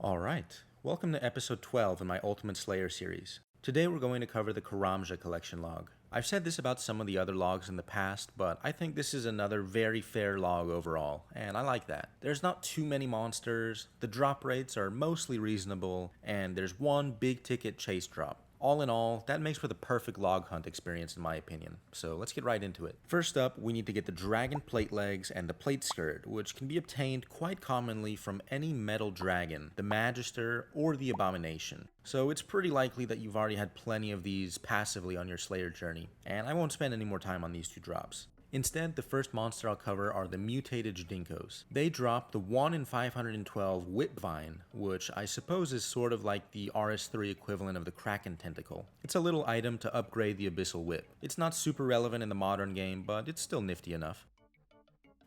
Alright, welcome to episode 12 in my Ultimate Slayer series. Today we're going to cover the Karamja collection log. I've said this about some of the other logs in the past, but I think this is another very fair log overall, and I like that. There's not too many monsters, the drop rates are mostly reasonable, and there's one big ticket chase drop. All in all, that makes for the perfect log hunt experience in my opinion, so let's get right into it. First up, we need to get the dragon plate legs and the plate skirt, which can be obtained quite commonly from any metal dragon, the Magister or the Abomination. So it's pretty likely that you've already had plenty of these passively on your Slayer journey, and I won't spend any more time on these two drops. Instead, the first monster I'll cover are the mutated jadinkos. They drop the 1 in 512 whip vine, which I suppose is sort of like the RS3 equivalent of the Kraken tentacle. It's a little item to upgrade the abyssal whip. It's not super relevant in the modern game, but it's still nifty enough.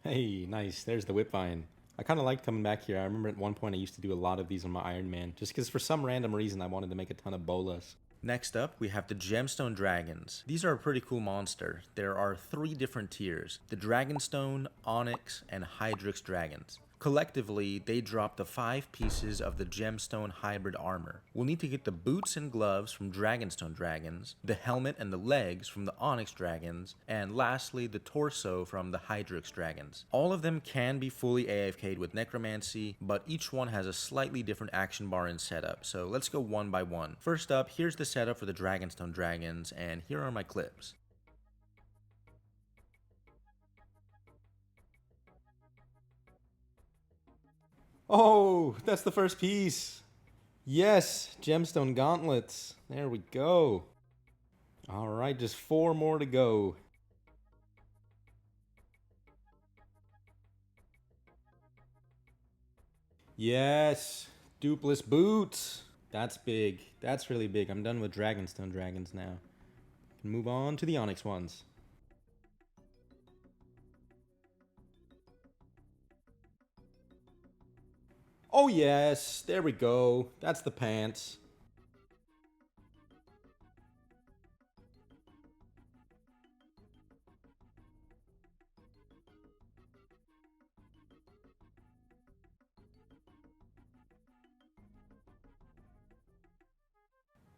Hey, nice. There's the whip vine. I kind of liked coming back here. I remember at one point I used to do a lot of these on my Iron Man, just because for some random reason I wanted to make a ton of bolas. Next up, we have the Gemstone dragons. These are a pretty cool monster. There are 3 different tiers: the Dragonstone, Onyx, and Hydrix dragons. Collectively, they drop the 5 pieces of the Gemstone hybrid armor. We'll need to get the boots and gloves from Dragonstone dragons, the helmet and the legs from the Onyx dragons, and lastly the torso from the Hydrix dragons. All of them can be fully AFK'd with necromancy, but each one has a slightly different action bar and setup, so let's go one by one. First up, here's the setup for the Dragonstone dragons, and here are my clips. Oh, that's the first piece. Yes, gemstone gauntlets. There we go. All right, just 4 more to go. Yes, dupless boots. That's big. That's really big. I'm done with Dragonstone dragons now. Can move on to the Onyx ones. Oh yes, there we go. That's the pants.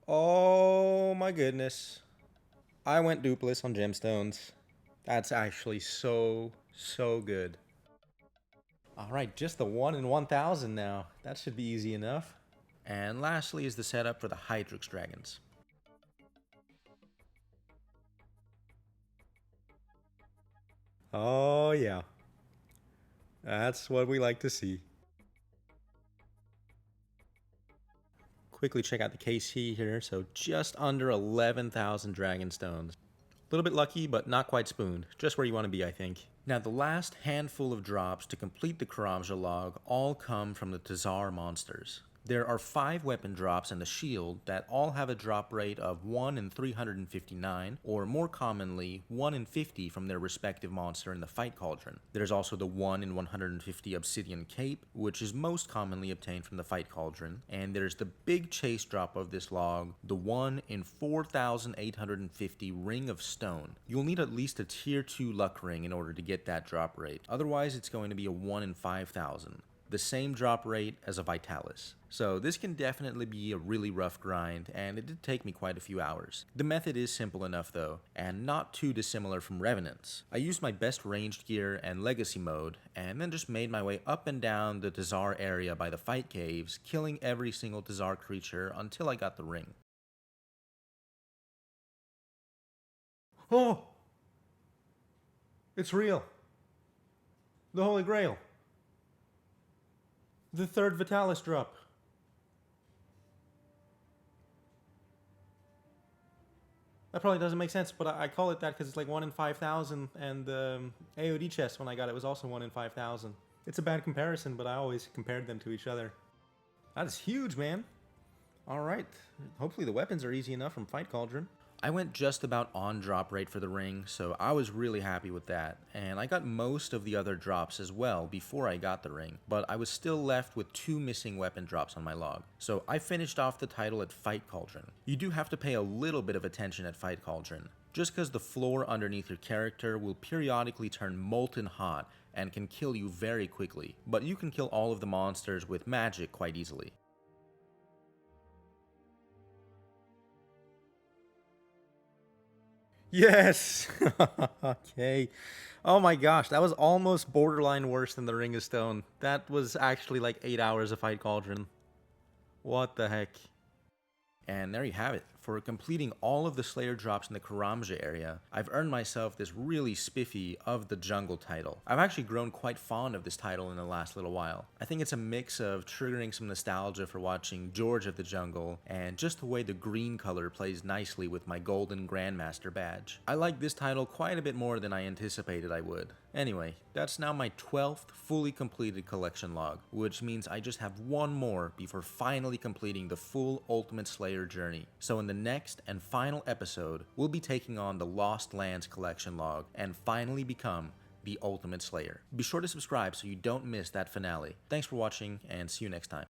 Oh my goodness. I went dupless on gemstones. That's actually so good. Alright, just the 1 in 1000 now. That should be easy enough. And lastly is the setup for the Hydrix dragons. Oh yeah. That's what we like to see. Quickly check out the KC here, so just under 11,000 dragon stones. A little bit lucky, but not quite spooned. Just where you want to be, I think. Now, the last handful of drops to complete the Karamja log all come from the Tesar monsters. There are 5 weapon drops and a shield that all have a drop rate of 1 in 359, or more commonly, 1 in 50 from their respective monster in the fight cauldron. There's also the 1 in 150 obsidian cape, which is most commonly obtained from the fight cauldron, and there's the big chase drop of this log, the 1 in 4850 ring of stone. You'll need at least a tier 2 luck ring in order to get that drop rate, otherwise it's going to be a 1 in 5000. The same drop rate as a Vitalis. So this can definitely be a really rough grind, and it did take me quite a few hours. The method is simple enough though, and not too dissimilar from Revenant's. I used my best ranged gear and legacy mode, and then just made my way up and down the Tesar area by the fight caves, killing every single Tesar creature until I got the ring. Oh! It's real. The Holy Grail. The 3rd Vitalis drop. That probably doesn't make sense, but I call it that because it's like 1 in 5000, and the AOD chest when I got it was also 1 in 5000. It's a bad comparison, but I always compared them to each other. That is huge, man. Alright, hopefully the weapons are easy enough from Fight Cauldron. I went just about on drop rate for the ring, so I was really happy with that, and I got most of the other drops as well before I got the ring, but I was still left with 2 missing weapon drops on my log, so I finished off the title at Fight Cauldron. You do have to pay a little bit of attention at Fight Cauldron, just because the floor underneath your character will periodically turn molten hot and can kill you very quickly, but you can kill all of the monsters with magic quite easily. Yes! Okay. Oh my gosh, that was almost borderline worse than the Ring of Stone. That was actually like 8 hours of Fight Cauldron. What the heck? And there you have it. For completing all of the Slayer drops in the Karamja area, I've earned myself this really spiffy Of the Jungle title. I've actually grown quite fond of this title in the last little while. I think it's a mix of triggering some nostalgia for watching George of the Jungle, and just the way the green color plays nicely with my golden Grandmaster badge. I like this title quite a bit more than I anticipated I would. Anyway, that's now my 12th fully completed collection log, which means I just have one more before finally completing the full Ultimate Slayer journey. So in the next and final episode, we'll be taking on the Lost Lands collection log and finally become the Ultimate Slayer. Be sure to subscribe so you don't miss that finale. Thanks for watching and see you next time.